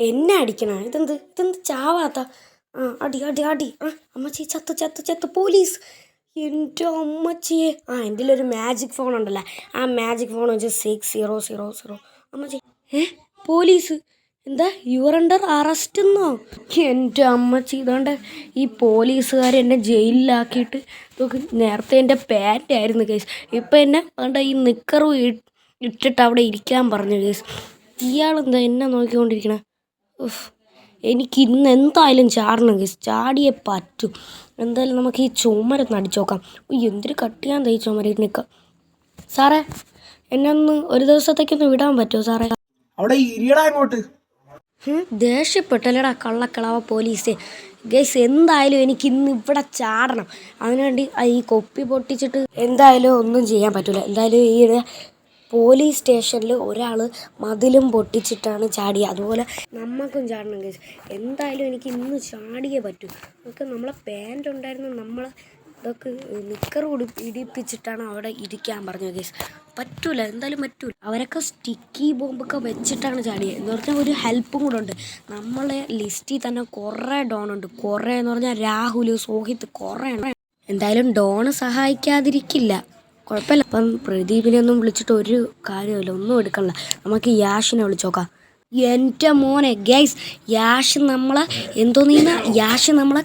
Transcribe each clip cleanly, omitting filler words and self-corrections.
എന്നെ അടിക്കണ ഇതെന്ത് ചാവാത്ത അടി അടി അടി അമ്മച്ചി ചത്ത് ചത്ത് ചത്ത് പോലീസ് എൻ്റെ അമ്മച്ചിയെ എൻ്റെ ഒരു മാജിക് ഫോൺ ഉണ്ടല്ലോ ആ മാജിക് ഫോൺ വെച്ച് 6000 അമ്മച്ചി പോലീസ് എന്താ യുവർ അണ്ടർ അറസ്റ്റ് എന്നോ എൻ്റെ അമ്മച്ചി ഇതുകൊണ്ട് ഈ പോലീസുകാർ എന്നെ ജയിലിലാക്കിയിട്ട് നോക്ക് നേരത്തെ എൻ്റെ പാൻറ്റായിരുന്നു കേസ് ഇപ്പം എന്നെ അതുകൊണ്ട് ഈ നിക്കറും ഇട്ടിട്ട് അവിടെ ഇരിക്കാൻ പറഞ്ഞു കേസ് ഇയാളെന്താ എന്നെ നോക്കിക്കൊണ്ടിരിക്കണേ എനിക്ക് ഇന്ന് എന്തായാലും ചാടണം കേസ് ചാടിയേ പറ്റൂ എന്തായാലും നമുക്ക് ഈ ചുമരൊന്ന് അടിച്ചു നോക്കാം എന്തൊരു കട്ടിയാൻ തയ്ച്ചു ചുമര നിൽക്കാം സാറേ എന്നെ ഒന്ന് ഒരു ദിവസത്തേക്കൊന്ന് വിടാൻ പറ്റുമോ സാറേ അവിടെ അങ്ങോട്ട് ദേഷ്യപ്പെട്ടല്ലടാ കള്ളക്കളവ പോലീസ് ഗൈസ് എന്തായാലും എനിക്ക് ഇന്ന് ഇവിടെ ചാടണം അതിനുവേണ്ടി ഈ കൊപ്പി പൊട്ടിച്ചിട്ട് എന്തായാലും ഒന്നും ചെയ്യാൻ പറ്റില്ല എന്തായാലും ഈ പോലീസ് സ്റ്റേഷനിൽ ഒരാൾ മതിലും പൊട്ടിച്ചിട്ടാണ് ചാടിയത് അതുപോലെ നമുക്കും ചാടണം ഗൈസ് എന്തായാലും എനിക്ക് ഇന്ന് ചാടിയേ പറ്റൂ നമുക്ക് നമ്മളെ പാൻ്റ് ഉണ്ടായിരുന്ന നമ്മളെ ഇതൊക്കെ നിക്കർ ഇടിപ്പിച്ചിട്ടാണ് അവിടെ ഇരിക്കാൻ പറഞ്ഞത് ഗൈസ് പറ്റൂല എന്തായാലും പറ്റൂല അവരൊക്കെ സ്റ്റിക്കി ബോംബൊക്കെ വെച്ചിട്ടാണ് ചാടിയത് എന്ന് പറഞ്ഞാൽ ഒരു ഹെൽപ്പും കൂടെ ഉണ്ട് നമ്മളെ ലിസ്റ്റിൽ തന്നെ കുറേ ഡോണുണ്ട് കുറേ എന്ന് പറഞ്ഞാൽ രാഹുൽ സോഹിത്ത് കുറേ എന്തായാലും ഡോണ് സഹായിക്കാതിരിക്കില്ല കുഴപ്പമില്ല അപ്പം പ്രദീപിനെ ഒന്നും വിളിച്ചിട്ട് ഒരു കാര്യമില്ല ഒന്നും എടുക്കണില്ല നമുക്ക് യാഷിനെ വിളിച്ച് നോക്കാം എൻ്റെ മോനെ ഗൈസ് യാഷ് നമ്മളെ നമ്മളെ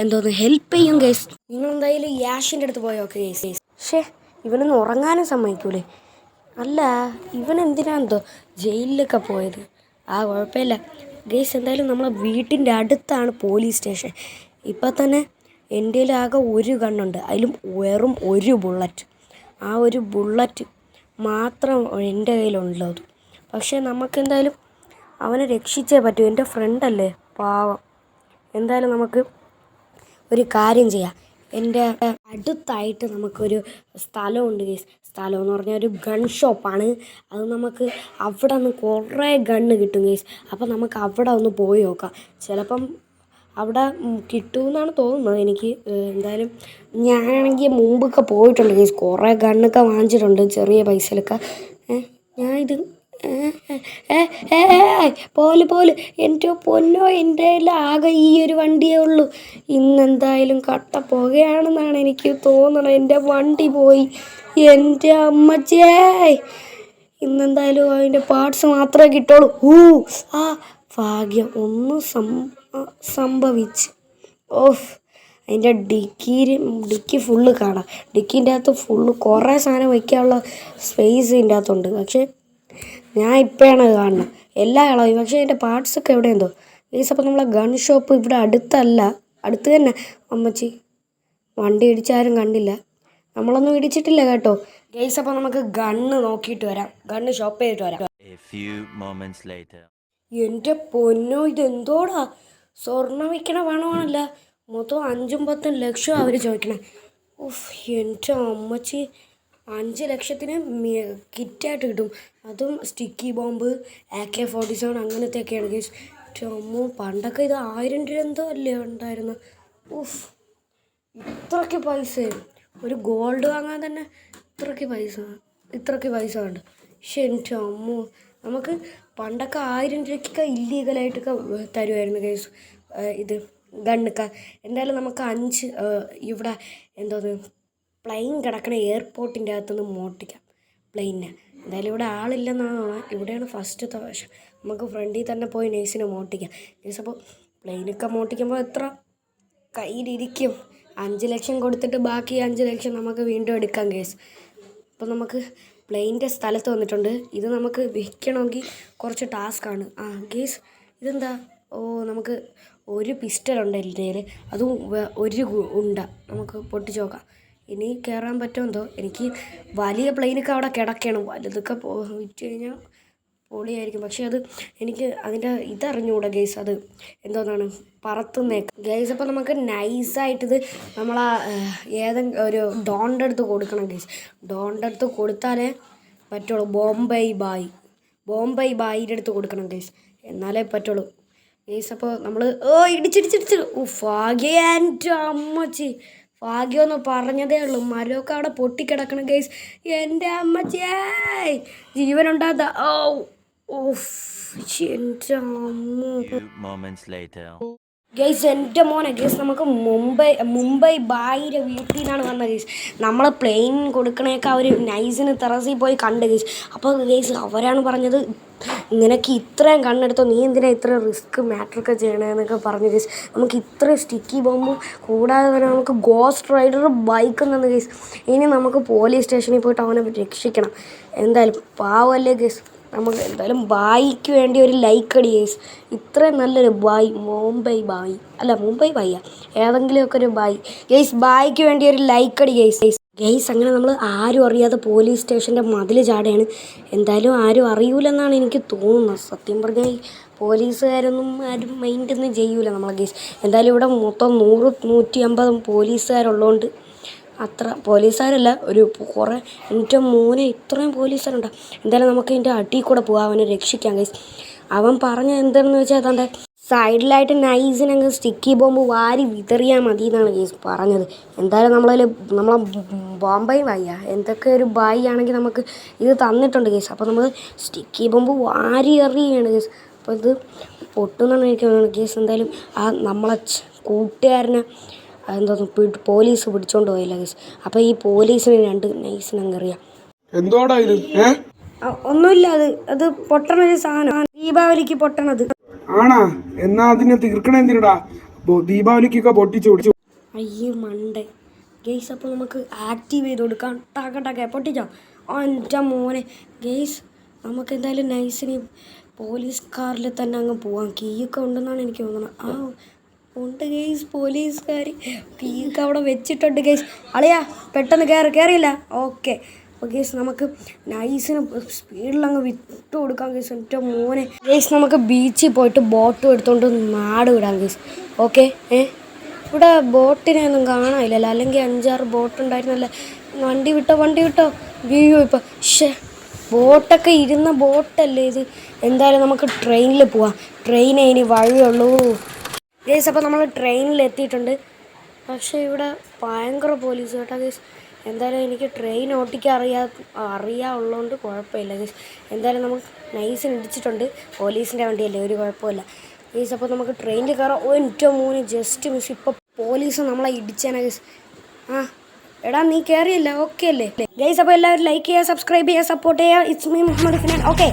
എന്തോന്ന് ഹെൽപ്പ് ചെയ്യും ഗൈസ് നിങ്ങളെന്തായാലും യാഷിൻ്റെ അടുത്ത് പോയോക്കെ ഗൈസ് പക്ഷേ ഇവനൊന്നും ഉറങ്ങാനും സമ്മതിക്കൂലേ അല്ല ഇവനെന്തിനാന്തോ ജയിലിലൊക്കെ പോയത് കുഴപ്പമില്ല ഗൈസ് എന്തായാലും നമ്മളെ വീട്ടിൻ്റെ അടുത്താണ് പോലീസ് സ്റ്റേഷൻ ഇപ്പം തന്നെ എൻ്റെ ആകെ ഒരു ഗണ്ണുണ്ട് അതിലും വെറും ഒരു ബുള്ളറ്റ് ആ ഒരു ബുള്ളറ്റ് മാത്രം എൻ്റെ കയ്യിലുള്ളത് പക്ഷേ നമുക്കെന്തായാലും അവനെ രക്ഷിച്ചേ പറ്റൂ എൻ്റെ ഫ്രണ്ടല്ലേ പാവം എന്തായാലും നമുക്ക് ഒരു കാര്യം ചെയ്യാം എൻ്റെ അടുത്തായിട്ട് നമുക്കൊരു സ്ഥലമുണ്ട് ഗൈസ് സ്ഥലം എന്ന് പറഞ്ഞാൽ ഒരു ഗൺ ഷോപ്പാണ് അത് നമുക്ക് അവിടെ നിന്ന് കുറേ ഗണ്ണ് കിട്ടും ഗൈസ് അപ്പം നമുക്ക് അവിടെ ഒന്ന് പോയി നോക്കാം ചിലപ്പം അവിടെ കിട്ടുമെന്നാണ് തോന്നുന്നത് എനിക്ക് എന്തായാലും ഞാനാണെങ്കിൽ മുമ്പൊക്കെ പോയിട്ടുണ്ട് ഗൈസ് കുറേ ഗണ്ണൊക്കെ വാങ്ങിച്ചിട്ടുണ്ട് ചെറിയ പൈസയിലൊക്കെ ഞാനിത് പോലെ എൻ്റെ പൊന്നോ എൻ്റെ ആകെ ഈ ഒരു വണ്ടിയേ ഉള്ളൂ ഇന്നെന്തായാലും കട്ട പുകയാണെന്നാണ് എനിക്ക് തോന്നണത് എൻ്റെ വണ്ടി പോയി എൻ്റെ അമ്മച്ചേ ഇന്നെന്തായാലും അതിൻ്റെ പാർട്സ് മാത്രമേ കിട്ടുള്ളൂ ഭാഗ്യം ഒന്നും സംഭവിച്ച് അതിൻ്റെ ഡിക്കി ഫുള്ള് കാണാം ഡിക്കിൻ്റെ അകത്ത് ഫുള്ള് കുറേ സാധനം വയ്ക്കാനുള്ള സ്പേസ് ഇതിൻ്റെ അകത്തുണ്ട് പക്ഷേ ഞാൻ ഇപ്പോഴാണ് കാണുന്നത് എല്ലാ ഇളവും പക്ഷേ അതിൻ്റെ പാർട്സൊക്കെ എവിടെയെന്തോ ഗൈസ് അപ്പോൾ നമ്മളെ ഗൺ ഷോപ്പ് ഇവിടെ അടുത്ത് തന്നെ അമ്മച്ചി വണ്ടി ഇടിച്ചാരും കണ്ടില്ല നമ്മളൊന്നും ഇടിച്ചിട്ടില്ല കേട്ടോ ഗൈസ് അപ്പോൾ നമുക്ക് ഗണ്ണ് നോക്കിയിട്ട് വരാം ഗണ്ണ് ഷോപ്പ് ചെയ്തിട്ട് വരാം എൻ്റെ പൊന്നോ ഇതെന്തോടാ സ്വർണ്ണം വിൽക്കണ പണമാണല്ല മൊത്തം 5-10 ലക്ഷം അവർ ചോദിക്കണേ എൻ്റെ അമ്മച്ചി 5 ലക്ഷത്തിന് കിറ്റായിട്ട് കിട്ടും അതും സ്റ്റിക്കി ബോംബ് AK-47 അങ്ങനത്തെയൊക്കെയാണ് ഗൈസ് ചുമ്മാ പണ്ടൊക്കെ ഇത് 1000 രൂപ എന്തോ അല്ലേ ഉണ്ടായിരുന്നു ഇത്രയ്ക്ക് പൈസ ഒരു ഗോൾഡ് വാങ്ങാൻ തന്നെ ഇത്രയ്ക്ക് പൈസ ഉണ്ട് പക്ഷെ എൻ്റെ അമ്മോ നമുക്ക് പണ്ടൊക്കെ 1000 രൂപയ്ക്കൊക്കെ ഇല്ലീഗലായിട്ടൊക്കെ തരുമായിരുന്നു ഗൈസ് ഇത് ഗണ്ണൊക്കെ എന്തായാലും നമുക്ക് 5 ഇവിടെ എന്തോന്ന് പ്ലെയിൻ കിടക്കണ എയർപോർട്ടിൻ്റെ അകത്തുനിന്ന് മോട്ടിക്കാം പ്ലെയിനിനെ എന്തായാലും ഇവിടെ ആളില്ലെന്നാണ് ഇവിടെയാണ് ഫസ്റ്റത്തെ വശം നമുക്ക് ഫ്രണ്ടിൽ തന്നെ പോയി നേഴ്സിനെ മോട്ടിക്കാം നേഴ്സ് അപ്പോൾ പ്ലെയിനൊക്കെ മോട്ടിക്കുമ്പോൾ എത്ര കയ്യിലിരിക്കും 5 ലക്ഷം കൊടുത്തിട്ട് ബാക്കി 5 ലക്ഷം നമുക്ക് വീണ്ടും എടുക്കാം കേസ് അപ്പോൾ നമുക്ക് പ്ലെയിൻ്റെ സ്ഥലത്ത് വന്നിട്ടുണ്ട് ഇത് നമുക്ക് വിൽക്കണമെങ്കിൽ കുറച്ച് ടാസ്ക്കാണ് കേസ് ഇതെന്താ നമുക്ക് ഒരു പിസ്റ്റലുണ്ട് എൻ്റെ കയ്യിൽ അതും ഒരു ഉണ്ട നമുക്ക് പൊട്ടിച്ച് നോക്കാം ഇനി കയറാൻ പറ്റുമെന്തോ എനിക്ക് വലിയ പ്ലെയിനൊക്കെ അവിടെ കിടക്കണം വലുതൊക്കെ വിറ്റ് കഴിഞ്ഞാൽ പൊളിയായിരിക്കും പക്ഷേ അത് എനിക്ക് അതിൻ്റെ ഇതറിഞ്ഞുകൂടാ ഗൈസ് അത് എന്തോന്നാണ് പറത്തുന്നേ ഗൈസ് അപ്പോൾ നമുക്ക് നൈസായിട്ടിത് നമ്മളാ ഏതെങ്കിലും ഒരു ഡോണിൻ്റെ അടുത്ത് കൊടുക്കണം ഗൈസ് ഡോണിൻ്റെ അടുത്ത് കൊടുത്താലേ പറ്റുള്ളൂ ബോംബൈ ബായിയുടെ അടുത്ത് കൊടുക്കണം ഗൈസ് എന്നാലേ പറ്റുള്ളൂ ഗൈസ് അപ്പോൾ നമ്മൾ ഇടിച്ചിടിച്ചിടിച്ച് ഭാഗ്യം എൻ്റെ അമ്മച്ചി ഭാഗ്യമെന്ന് പറഞ്ഞതേ ഉള്ളൂ മരമൊക്കെ അവിടെ പൊട്ടിക്കിടക്കണം ഗൈസ് എൻ്റെ അമ്മച്ചിയേ ജീവനുണ്ടാകാ ഓഫ് എൻ്റെ അമ്മോ. Few moments later. ഗൈസ് എൻ്റെ മോനെ ഗൈസ് നമുക്ക് മുംബൈ ബായിയുടെ വീട്ടിൽ നിന്നാണ് വന്നത് ഗൈസ്. നമ്മൾ പ്ലെയിൻ കൊടുക്കണേക്കെ അവർ നൈസിന് തെറസിൽ പോയി കണ്ട് ഗൈസ്. അപ്പോൾ ഗൈസ് അവരാണ് പറഞ്ഞത് നിനക്ക് ഇത്രയും കണ്ണെടുത്തോ, നീ എന്തിനാ ഇത്ര റിസ്ക് മാറ്ററൊക്കെ ചെയ്യണമെന്നൊക്കെ പറഞ്ഞു ഗൈസ്. നമുക്ക് ഇത്രയും സ്റ്റിക്കി ബോംബും കൂടാതെ തന്നെ നമുക്ക് ഗോസ്റ്റ് റൈഡർ ബൈക്കും തന്നു ഗൈസ്. ഇനി നമുക്ക് പോലീസ് സ്റ്റേഷനിൽ പോയിട്ട് അവനെ രക്ഷിക്കണം. എന്തായാലും പാവല്ലേ ഗൈസ്. നമുക്ക് എന്തായാലും ബായിക്ക് വേണ്ടി ഒരു ലൈക്ക് അടി ഗൈസ്. ഇത്രയും നല്ലൊരു ബായ് മുംബൈ ബായിയാ ഏതെങ്കിലുമൊക്കെ ഒരു ബായ് ഗൈസ്. ബായിക്ക് വേണ്ടി ഒരു ലൈക്ക് അടി ഗൈസ്. ഗൈസ് അങ്ങനെ നമ്മൾ ആരും അറിയാതെ പോലീസ് സ്റ്റേഷൻ്റെ മതിൽ ചാടുകയാണ്. എന്തായാലും ആരും അറിയൂലെന്നാണ് എനിക്ക് തോന്നുന്നത്. സത്യം പറഞ്ഞാൽ ഈ പോലീസുകാരൊന്നും ആരും മൈൻഡൊന്നും ചെയ്യൂല നമ്മളെ ഗൈസ്. എന്തായാലും ഇവിടെ മൊത്തം 100-150 പോലീസുകാരുള്ളതുകൊണ്ട് അത്ര പോലീസുകാരല്ല, ഒരു കുറേ എൻ്റെ മോനെ ഇത്രയും പോലീസുകാരുണ്ടോ. എന്തായാലും നമുക്ക് ഇതിൻ്റെ അടിയിൽ കൂടെ പോകാം, അവനെ രക്ഷിക്കാം ഗൈസ്. അവൻ പറഞ്ഞ എന്താണെന്ന് വെച്ചാൽ അതാണ്ട് സൈഡിലായിട്ട് നൈസിനങ്ങ് സ്റ്റിക്കി ബോംബ് വാരി വിതറിയാൽ മതി എന്നാണ് ഗൈസ് പറഞ്ഞത്. എന്തായാലും നമ്മളെ ബോംബൈ ബായിയാ എന്തൊക്കെ ഒരു ബായി ആണെങ്കിൽ നമുക്ക് ഇത് തന്നിട്ടുണ്ട് ഗൈസ്. അപ്പോൾ നമ്മൾ സ്റ്റിക്കി ബോംബ് വാരി എറിയുകയാണ് ഗൈസ്. അപ്പോൾ ഇത് പൊട്ടുന്നാണ് എനിക്ക് തോന്നുന്നത് ഗൈസ്. എന്തായാലും ആ നമ്മളെ കൂട്ടുകാരനെ എന്തോന്ന് പോലീസ് പിടിച്ചോണ്ട് പോയില്ല ഗൈസ്. അപ്പോൾ ഈ പോലീസിന് 2 നൈസിനങ്ങ് അറിയാം. എന്തോടാ ഇത്? ഒന്നുമില്ല, അത് പൊട്ടണൊരു സാധനം, ദീപാവലിക്ക് പൊട്ടണത്. ആണാ? എന്നാ അതിനെ തീർക്കണ എന്തിനടാ? ദീപാവലിക്കൊക്കെ പൊട്ടിച്ചു പിടിച്ചു. അയ്യേ മണ്ടേ ഗെയ്സ്. അപ്പോൾ നമുക്ക് ആക്റ്റീവ് ചെയ്ത് കൊടുക്കാം. ടക്കെ പൊട്ടിച്ചോ എൻ്റെ മോനെ ഗെയ്സ്. നമുക്ക് എന്തായാലും നൈസിന് പോലീസ് കാറിൽ തന്നെ അങ്ങ് പോവാം. കീയൊക്കെ ഉണ്ടെന്നാണ് എനിക്ക് തോന്നുന്നത്. ആ ഉണ്ട് ഗെയ്സ്, പോലീസുകാർ കീയൊക്കെ അവിടെ വെച്ചിട്ടുണ്ട് ഗെയ്സ്. അളിയാ പെട്ടെന്ന് കയറിയില്ല. ഓക്കെ. അപ്പോൾ ഗെയ്സ് നമുക്ക് നൈസിന് സ്പീഡിലങ്ങ് വിട്ടു കൊടുക്കാം ഗെയ്സ്. എൻ്റെ മോനെ ഗെയ്സ് നമുക്ക് ബീച്ചിൽ പോയിട്ട് ബോട്ടും എടുത്തുകൊണ്ട് നാട് വിടാം ഗെയ്സ്. ഓക്കെ. ഇവിടെ ബോട്ടിനെ ഒന്നും കാണാനില്ലല്ലോ, അല്ലെങ്കിൽ 5-6 ബോട്ടുണ്ടായിരുന്നല്ലേ. വണ്ടി വിട്ടോ വീഴോ ഇപ്പോൾ. ബോട്ടൊക്കെ ഇരുന്ന ബോട്ടല്ലേ ഇത്. എന്തായാലും നമുക്ക് ട്രെയിനിൽ പോവാം. ട്രെയിനേ ഇനി വഴിയുള്ളൂ ഗേസ്. അപ്പോൾ നമ്മൾ ട്രെയിനിൽ എത്തിയിട്ടുണ്ട്. പക്ഷേ ഇവിടെ ഭയങ്കര പോലീസ് കേട്ടോ ഗേസ്. എന്തായാലും എനിക്ക് ട്രെയിൻ ഓട്ടിക്കാൻ അറിയാവുള്ളതുകൊണ്ട് കുഴപ്പമില്ല ഗേസ്. എന്തായാലും നമുക്ക് നൈസിന് ഇടിച്ചിട്ടുണ്ട്. പോലീസിൻ്റെ വണ്ടിയല്ലേ, ഒരു കുഴപ്പമില്ല ഗേസ്. അപ്പോൾ നമുക്ക് ട്രെയിനിൽ കയറാം. എൻ്റെ മോന് ജസ്റ്റ് മിസ്. ഇപ്പോൾ പോലീസ് നമ്മളെ ഇടിച്ചാണ് ഗേസ്. എടാ നീ കയറിയില്ല, ഓക്കെ അല്ലേ ഗേസ്? അപ്പോൾ എല്ലാവരും ലൈക്ക് ചെയ്യുക, സബ്സ്ക്രൈബ് ചെയ്യുക, സപ്പോർട്ട് ചെയ്യുക. It's me Muhammad Finan. Okay.